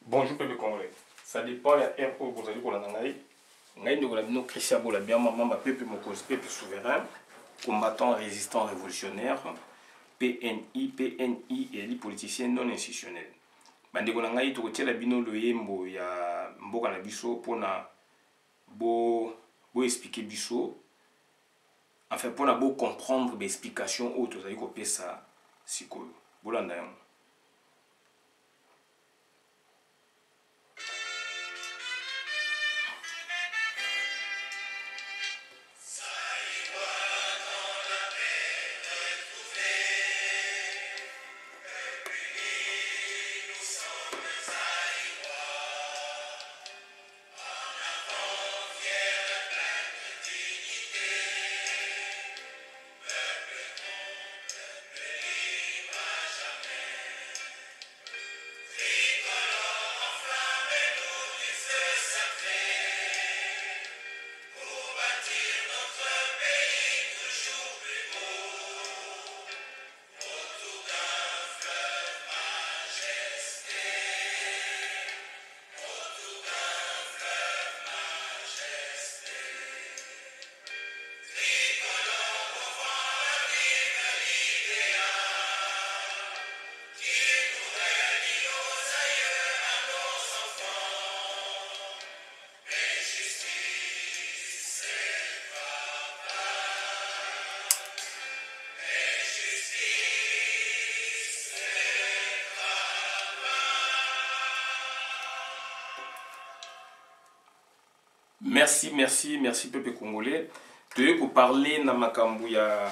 Bonjour peuple congolais. Ça dépend ya RO vous allez pour la nangai. Ngai ndoko la bino Christian Bola bien maman peuple mokozi peuple souverain, combattant résistant révolutionnaire, PNI et les politiciens non institutionnels. Bandeko na ngai to la bino loyembo ya mboka na biso pona bo expliquer biso. Enfin pona bo comprendre des explications autres za ko pesa sikoyo. Bolanda yango. Merci peuple congolais. Tu veux parler na makambu ya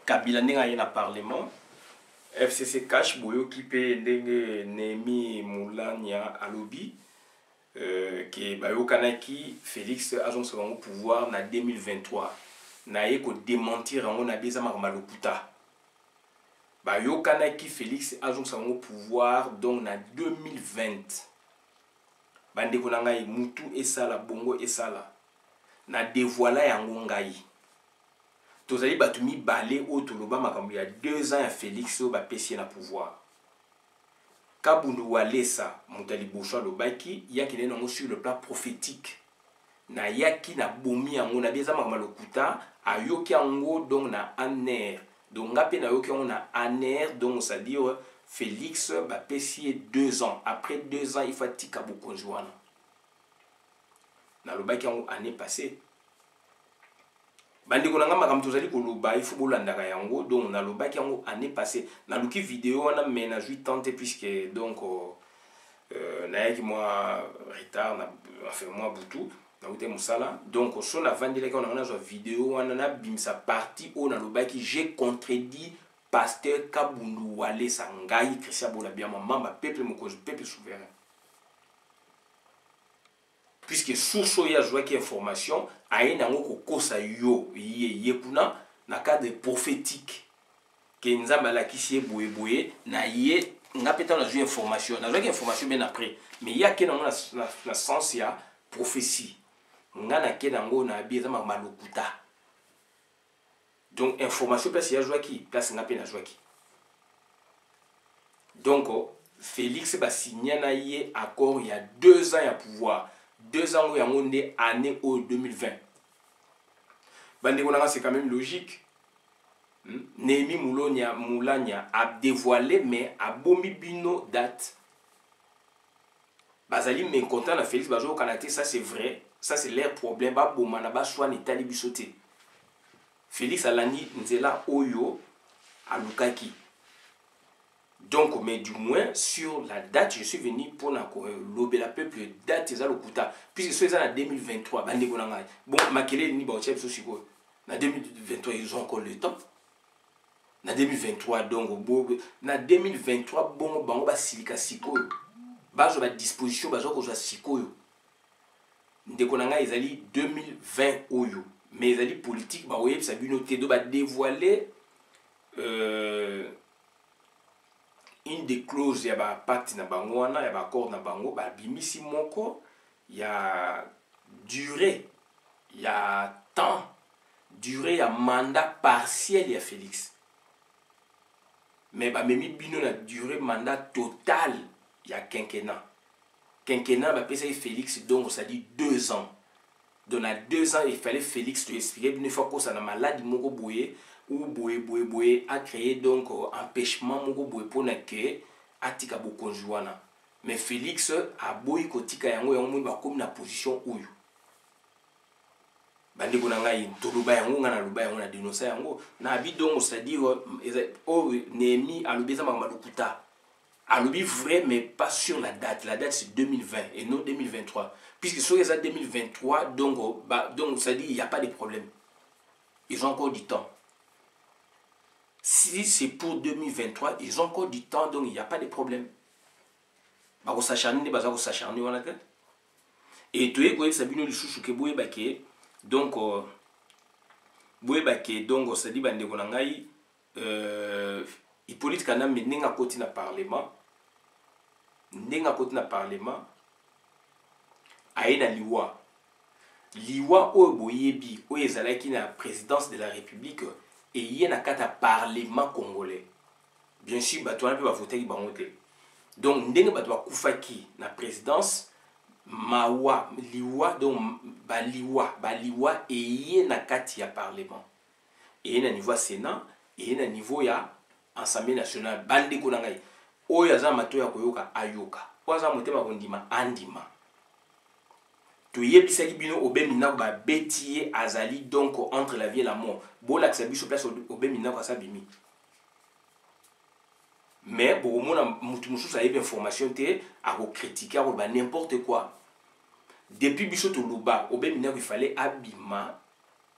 Kabila nenga na parlement. FCC cash boyo clipé ndenge Nemi Moulania alobi que bayo kanaki Félix agence au pouvoir na 2023 na yeko démentir en na déjà malokuta. Bayo kanaki Félix agence au pouvoir donc na 2020. Bandeko na ngai mutu esala bongo esala na dévoila yango ngai tozali batu mibale o toloba makambo ya 2 ans ya Félix o bapesi na pouvoir Kabundu Walesa mutali bosha lobaki yaki nena ngo sur le plan prophétique na yaki na bomi yango na beza makambo lokuta ayoki yango donc na aner donc ngape na yoki yango na aner donc ça dit Félix va payer 2 ans. Après 2 ans, il faut tika bokonjwana. Na loba ki yango année passée. Bandi konanga makambo tozali ko loba il faut bolandaka yango donc na loba ki yango année passée. Na luki vidéo wana mena 80 puisque donc na yaki moi retard na enfin moi butu na ute musala donc so na vandile ka on a une vidéo wana na bimsa partie o na loba ki j'ai contredit Pasteur Kabundu Walesa ngai Christian Bola bien mamba peuple mokozi peuple souverain. Puisque source ya joie qui information aye nango ko kosa yo ye kuna na cadre prophétique que nzamba la kisi boye na ye ngapeta na joie information na joie information bien après mais ya ke nango na sens ya prophétie ngana ke nango na bieza malokuta. Donc, information, place il y a joué qui, place n'a pas joué qui. Donc, Félix va signer un accord il y a 2 ans à pouvoir. 2 ans où il y a une année au 2020. C'est quand même logique. Nemi Moulania a dévoilé, mais a bomi bino date. Bazali mais content na Félix Bajo au Canada, ça c'est vrai. Ça c'est leur problème. Ba bomana ba choix ni tali bisoté. Félix Alani Nzela Oyo à Lukaki. Donc, mais du moins, sur la date, je suis venu pour l'obé la peuple, date est à l'okuta. Puisque c'est en 2023, bon, Makele ni Bauchep Sosiko. En 2023, ils ont encore le temps. En 2023, donc, en 2023, bon, bango ba silika siko. Bajo ba disposition, bajo ko za siko yo. Ndekonanga ezali 2020 Oyo. Mais les politiques, bah oui, ça va dévoiler une des clauses, il y a pacte na bango, il y a accord na bango, bah bimisi moko, il y a durée, il y a temps, durée, il y a mandat partiel, il y a Félix. Mais bah même bino na durée mandat total, il y a quinquennat. Quinquennat, bah, ça Félix, donc ça dit 2 ans. Donc, à 2 ans, il fallait Félix te expliquer une fois que ça n'a malade, Moko Boye, ou Boye a créé donc empêchement Moko Boye pour que Atika Bokonjouana. Mais Félix a Boye Kotika Yango Yango va comme la position où. Bande Konangai, Toluba Yango, Nanaluba Yango, na dénoncé Yango. Na donc, c'est-à-dire, oh, Némi, Alubeza Mamalukuta. Alubi vrai, mais pas sur la date. La date c'est 2020 et non 2023. Puisque sur les années 2023, donc ça dit il n'y a pas de problème. Ils ont encore du temps. Si c'est pour 2023, ils ont encore du temps, donc il n'y a pas de problème. Et tu es quoi ça vient du chouchou que boue baké donc ça dit bande konangai Hippolyte Kana menenga koti na parlement nenga koti na parlement aina liwa oyo boyebi oyo ezalaki na présidence de la République et yé na kata parlement congolais bien sûr bato wana pe bavotaki bango te donc ndenge bato bakufaki na présidence mawa liwa donc baliwa eyé na kati ya parlement eyé na niveau ya sénat eyé na niveau ya assemblée nationale bandeko na ngai oyo aza mato ya koyoka ayoka oyo aza motema kondima andima toyebisaki bino obeminako babeti ye azali donc entre la vie et la mort bolakisa biso place obeminako asabimi mais bokomona mutu mosusu ayebi information te akocritique akoloba n'importe quoi depuis biso toloba obeminako ifallait abima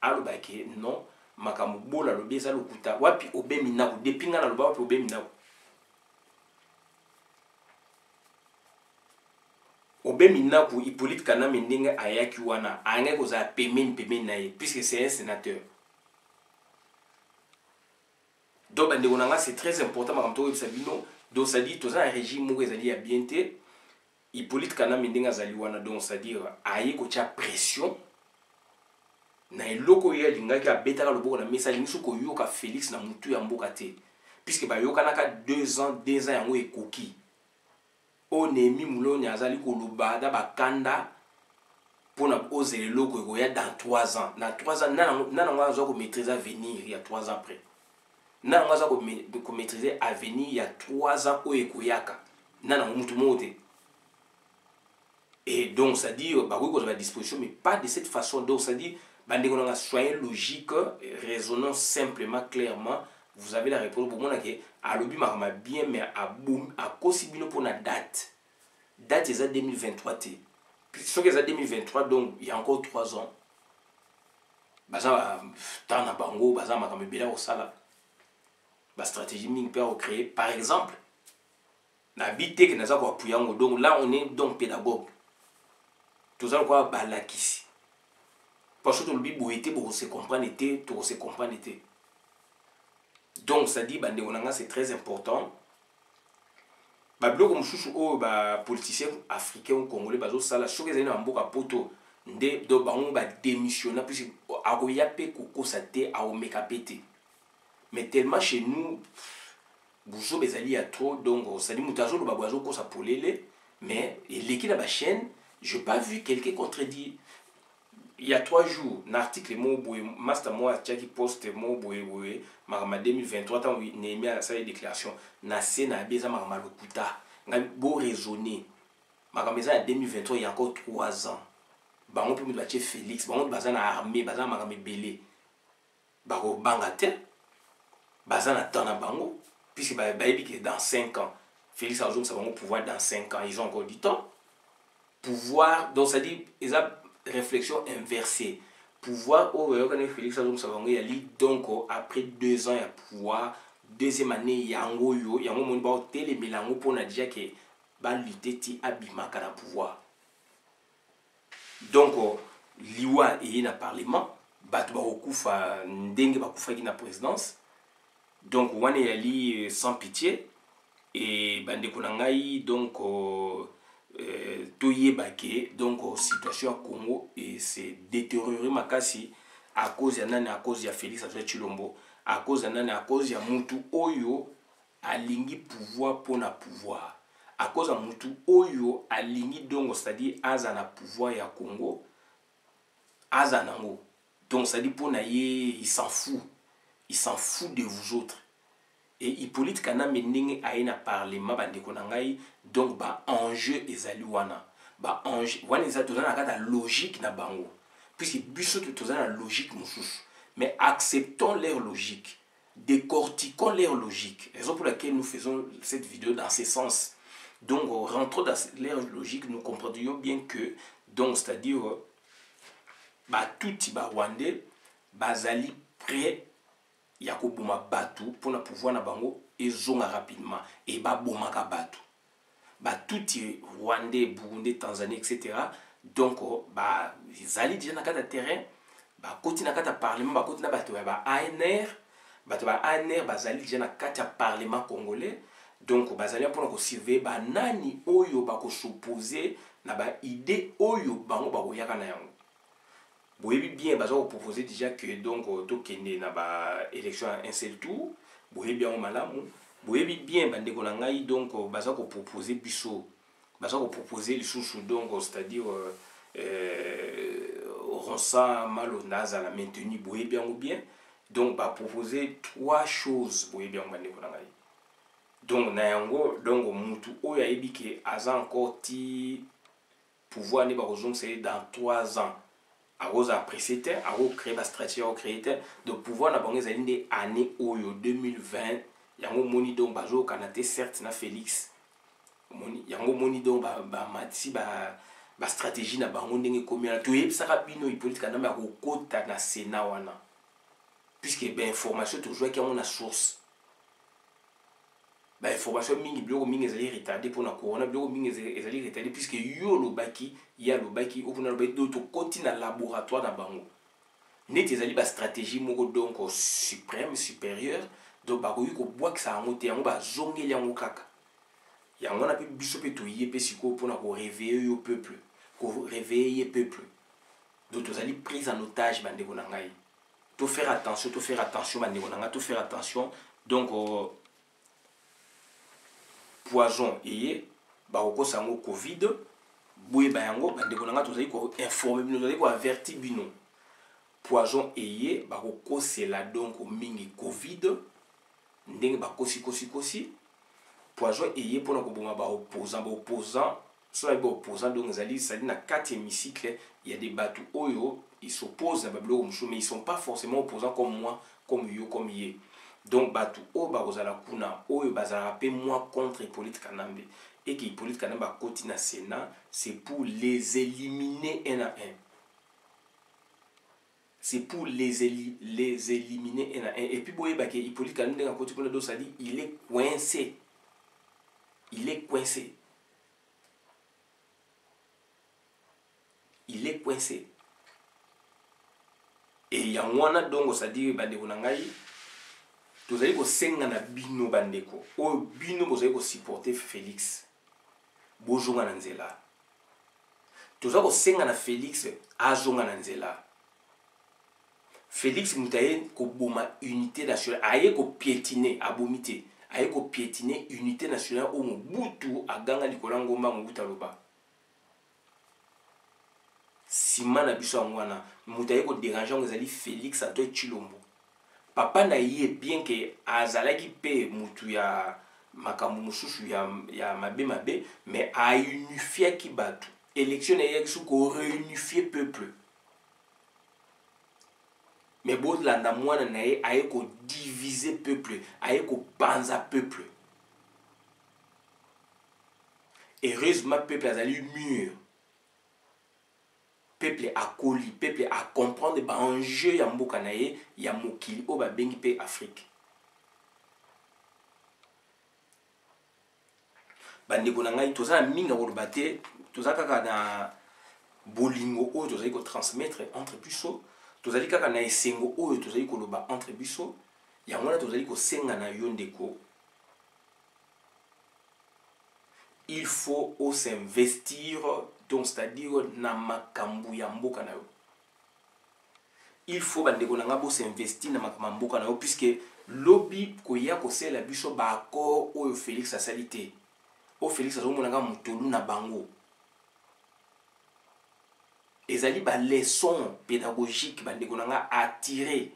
alobake non makambo bola lobi eza lokuta wapi obeminako depuis nga naloba wapi obeminako obeminako Hippolyte Kana ndenge ayaki wana ayanga kozala pemeni na ye puisque c'est un sénateur. Donc bandeko nanga c'est très important makambo toyebisa bino donc ça dit toza un régime moko ezali ya bien te Hippolyte Kana ndenge azali wana donc c'est à dire aye kotia pression na eloko oyo alingaki abetaka loboko na mesa alingi so koyoka Félix na mutu ya mboka te puisque bayokanaka 2 ans yango ekoki o Némi Muloni azali koloba da bakanda pona ozela eloko ekoya dans 3 ans na 3 ans nana aza komaîtriser avenir il y a 3 ans après nana aza komaîtriser avenir il y a 3 ans oyo ekoyaka nana mutu moko te. Et donc ça dit bakoki kozala disposition mais pas de cette façon donc ça dit bandeko nanga soyez logique raisonnons simplement clairement vous avez la réponse pour moi que alobi makama bien mais a kosibino pour la date est 2023 te ce que c'est 2023 donc il y a encore 3 ans baza tant na bango baza makama bela au sala ba stratégie ming peut recréer par exemple na bité que naza ko apuyango donc là on est donc pédagogue tout ça quoi balakisi parce que le bibo était pour se comprendre était pour se comprendre était. Donc ça dit bande onanga c'est très important. Ba bloko mususu o ba politicien africain ou congolais bazo sala soki ezali na mboka poto nde do bango ba démissionner puisque akoya pe kokosa te aomeka pété. Mais tellement chez nous buzo bezali ya trop donc ça dit mutazo lo bazo kosa polele mais l'équipe na ba chaîne je pas vu quelqu'un contredire. Il y a 3 jours, un article Master Moa qui poste Marama 2023 tant Némi a sa déclaration na sena beza Marama lokuta nga beau raisonner Marama 2023 il y a encore 3 ans bango pe mutu batie Félix bango baza na armée baza Marama belé bako banga te baza na temps na bango puisque bayebi que dans 5 ans Félix a ça bango pouvoir dans 5 ans ils ont encore du temps pouvoir donc ça dit ils ont réflexion inversée. Pouvoir au Félix Azum donc après 2 ans il y a pouvoir deuxième année yango mon ba télé milango pour na déjà que ba lutter ti abimaka na pouvoir. Donc liwa et na parlement batu ba okufa ndenge ba kufa ki na présidence. Donc wane yali sans pitié et bande konangai donc toyebake donc situation à Congo et c'est détérioré makasi à cause ya nani à cause ya Félix Chilombo à cause ya nani à cause ya mutu oyo alingi pouvoir pour na pouvoir à cause de mutu oyo alingi donc c'est-à-dire aza na pouvoir ya Congo aza nango donc c'est-à-dire pour naye il s'en fout de vous autres et Hippolyte Kanambe ndenge aye na parlement bandeko na ngai donc ba enjeu ezali wana ba enjeu wana eza tozana kata logique na bango puisque biso tozana logique mosusu mais acceptons leur logique, décortiquons leur logique. Raison pour laquelle nous faisons cette vidéo dans ce sens. Donc, rentrons dans leur logique, nous comprendrions bien que, donc, c'est-à-dire, tout type Rwandais, bazali prêt, yakoboma batu pour na pouvoir na bango et zonga rapidement et boma ka batu. Tout type Rwandais, Burundais, Tanzanie, etc. Donc, zali déjà na kata terrain. Koti na kata parlement koti na bato ba ANR bazali déjà na kata parlement congolais donc bazali pour ko surveiller ba nani oyo ba ko s'opposer na ba idée oyo bango ba koyaka na yango boyebi bien bazo proposer déjà que donc to kende na ba élection un seul tour boyebi bien malamu boyebi bien bandeko na ngai donc bazo ko proposer biso bazo ko proposer lisusu donc c'est-à-dire Ronsa Malonda a la maintenu boye bien ou bien donc va proposer trois choses boye bien bande ko ngai donc na yango donc mutu oyo ayebi ke aza encore ti pouvoir ne ba kozong c'est dans 3 ans à cause après c'était à créer la stratégie à créer de pouvoir na bango ezali nde année oyo 2020 yango moni donc bazo kanate certes na Félix moni yango moni donc ba mati ba stratégie na bango ndenge komi na to yebisaka bino Hippolyte Kanambe akokota na Sénat wana puisque ba information toujours qui a na source ba information mingi biloko mingi ezali retardé pour na corona biloko mingi ezali retardé puisque yo lobaki ya lobaki okuna lobaki to koti na laboratoire na bango neti ezali ba stratégie moko donc suprême supérieure donc ba koyi ko bwakisa yango te yango ba zongeli yango kaka yango na pe biso pe to yé siko pour na ko réveiller yo peuple ko réveiller peuple donc tozali prise en otage bandeko na ngai to faire attention bandeko na ngai to faire attention donc poison eye ba ko sango covid boye ba yango bandeko na ngai tozali ko informer bino tozali ko avertir bino poison eye ba ko sela donc mingi covid ndenge ba kosi poison eye pour na ko boma ba opposant soit les opposants donc zali na 4 hémicycles il y a des bateaux oyo ils s'opposent à bablo mais ils sont pas forcément opposants comme moi comme yo comme yé donc bateau o ba ozala kuna oyo bazala pe moi contre Hippolyte Kanambe et que Hippolyte Kanambe a continué na Sénat c'est pour les éliminer un à un c'est pour les éliminer un à un et puis boye ba que Hippolyte Kanambe a continué do sali il est coincé et yangwana donc c'est-à-dire bandeko na ngai tozali ko senga na bino bandeko o bino bozali ko supporter Félix bozonga na nzela tozali ko senga na Félix azonga na nzela Félix mutaye ko boma unité nationale aye ko piétiner abomité aye ko piétiner unité nationale o Mobutu aganga likola ngomba Mobutu aloba sima na biso ngwana mutaye ko déranger ngezali Félix Antoine Tshilombo papa na ye bien que azalaki pe mutu ya makambo mususu ya mabe mais a unifié ki batu élection ya ki ko réunifier peuple mais bon landa mwana na ye aye ko diviser peuple aye ko panza peuple heureusement peuple azali mûr peuple a coli peuple a comprendre ba enjeu ya mboka na ye ya mokili o ba bengi pe Afrique bandeko na ngai toza minga ko lobate toza kaka na bolingo o tozali ko transmettre entre biso tozali kaka na esengo oyo tozali ko loba entre biso ya ngona tozali ko senga na yo ndeko il faut s'investir donc c'est-à-dire na makambu ya mboka na yo il faut bandeko na ngabo s'investir na makambu mboka na yo puisque lobby ko ya ko sela biso ba accord oyo Félix a salité o Félix azomonanga mutolu na bango ezali ba leçon pédagogique bandeko nanga attirer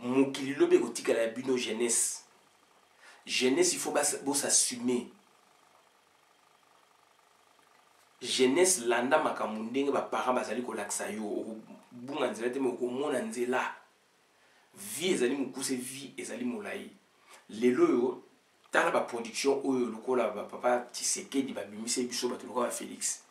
mokili lobe kotikala ya bino jeunesse il faut s'assumer jeunesse landa makambo ndenge baparent bazali kolakisa yo okobunga nzela te me okomona nzela vie ezali mokuse vie ezali molai lelo oyo tala baproduction oyo lokola bapapa Tshisekedi babimise biso bato lokola Félix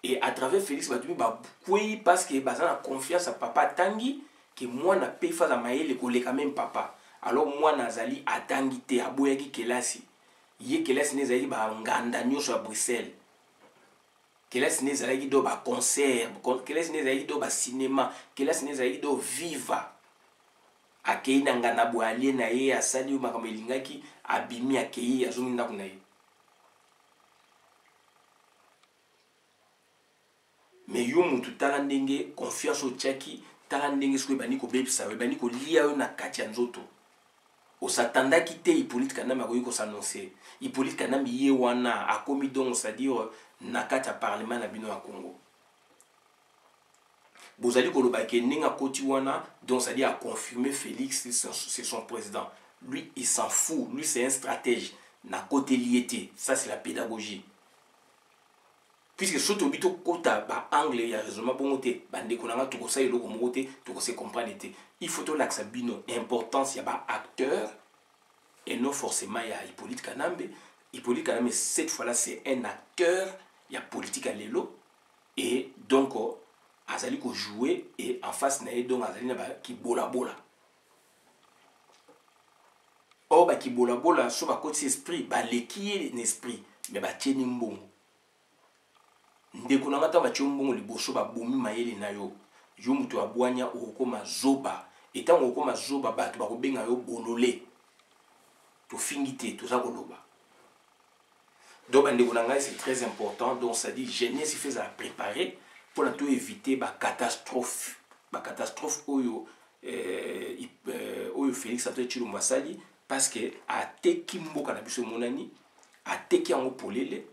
et à travers Félix bato mi bakwei parce que baza na confiance à papa atangi ke mwana pe faza mayele koleka même papa alors mwana azali atangi te aboyaki kelasi ye kelasi nezali banganda nyonso ya Bruxelles kelasi nezalaki do baconcert kelasi nezalaki do bacinéma kelasi nezalaki do viva akei na ngana boalie na ye asali yo makambo elingaki abimi akei azongi ndako na ye mais yo mutu tala ndenge confiance otiaki tala ndenge soki ebandi kobebisa yo ebandi kolia yo na kati ya nzoto osatandaki te Hippolyte Kanambe akoki kosannonce Hippolyte Kanambe ye wana akomi donc c'est-à-dire na kati ya parlement na bino ya Congo bozali kolobaki ndenge akoti wana donc c'est-à-dire à confirmer Félix c'est son président lui il s'en fout lui c'est un stratège na côté lié ça c'est la pédagogie puisque surtout bito kota ba angle ya raisonnement bongo te bandeko nanga tokosa eloko moko te tokose comprendre te il faut to laksa bino importance ya ba acteur et non forcément ya Hippolyte Kanambe. Hippolyte Kanambe cette fois-là c'est un acteur ya politique à lelo et donc azali ko jouer et en face na ye donc azali na ba ki bola bola o ba ki bola bola so ba côté esprit ba leki l'esprit mais ba tieni mbongo ndeko na ngata ba tieni mbongo liboso ba bomi mayele na yo yo mutu abwanya okoma zoba etango okoma zoba bato ba kobenga yo bololé to fingité to za koloba donc ndeko na ngai c'est très important donc ça dit jeunesse il fait à préparer pour tout éviter ba catastrophe oyo oyo Félix Antoine Tshilombo asali parce que ateki mboka na biso monani ateki yango polele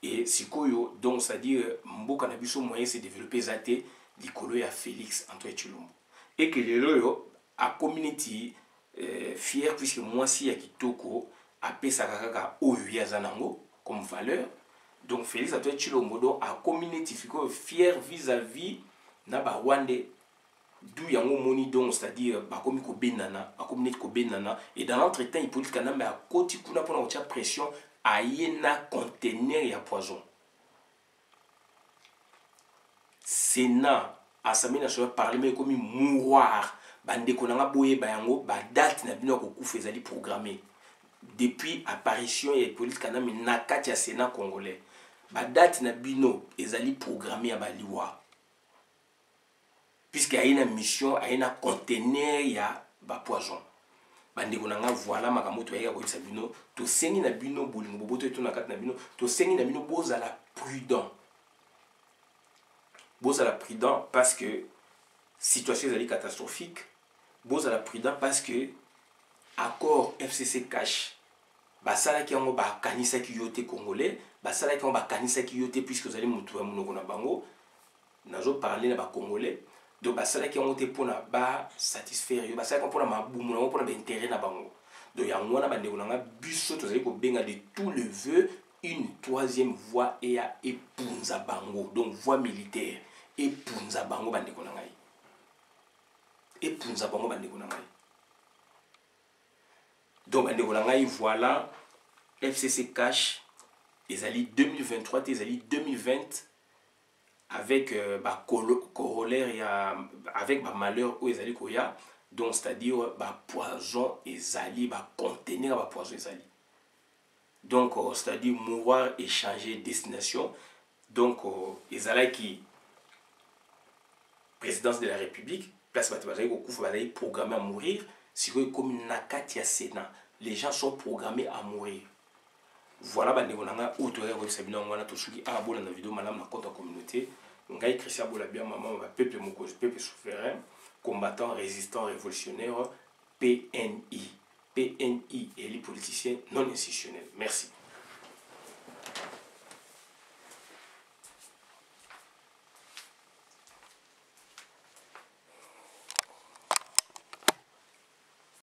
et sikoyo donc ça dit mboka na biso moyen se développer zate likolo ya Félix Antoine Tshilombo et que lelo yo a community fier puisque moi si ya kitoko apesa kaka oyo ya zanango comme valeur. Donc Félix Antoine Tshilombo donc a community fiko fier vis-à-vis na ba wande d'où yango moni donc c'est-à-dire ba komi ko benana ba community ko benana et dans l'entretemps Hippolyte Kanambe a koti kuna pona otia pression a yena conteneur ya poison Sénat Assemblée nationale parlement komi mouroir bande konanga boye ba yango ba date na bino ko kufa ezali programmé depuis apparition ya Hippolyte Kanambe na kati ya Sénat congolais ba date na bino ezali programmé ya baliwa puisque a une mission a une conteneur ya ba poison bande konanga voilà makamoto ya ko bisa bino to sengi na bino bolingo boboto to na kati na bino to sengi na bino bozala prudent parce que situation ezali catastrophique bozala prudent parce que accord FCC cash basala ki yango ba kanisa ki yote congolais basala ki yango ba kanisa ki yote puisque vous allez mutu ya munoko na bango nazo parler na ba congolais donc basala ki yango te pona ba satisfaire yo basala ki pona mabumu na pona ba intérêt na bango donc yango wana bandeko nanga biso tozali ko benga de tout le vœu une troisième voie et ya epunza bango donc voie militaire epunza bango bandeko nanga epunza bango bandeko nanga donc bandeko nanga voilà FCC cash ezali 2023 ezali 2020 avec corollaire ya avec malheur où ezali koya donc c'est-à-dire poison ezali contenir poison ezali donc c'est-à-dire mouvoir et changer destination donc ezala qui présidence de la République place bato bazali kokufa bazali programmé à mourir sikoyo comme nakati ya Sénat les gens sont programmés à mourir. Voilà bandeko nanga otoya ko sabina ngwana to suki abola na vidéo malamu na compte communauté ngai Christian Bolabia maman ba peuple moko peuple souverain combattant résistant révolutionnaire PNI PNI et les politiciens non institutionnels. Merci.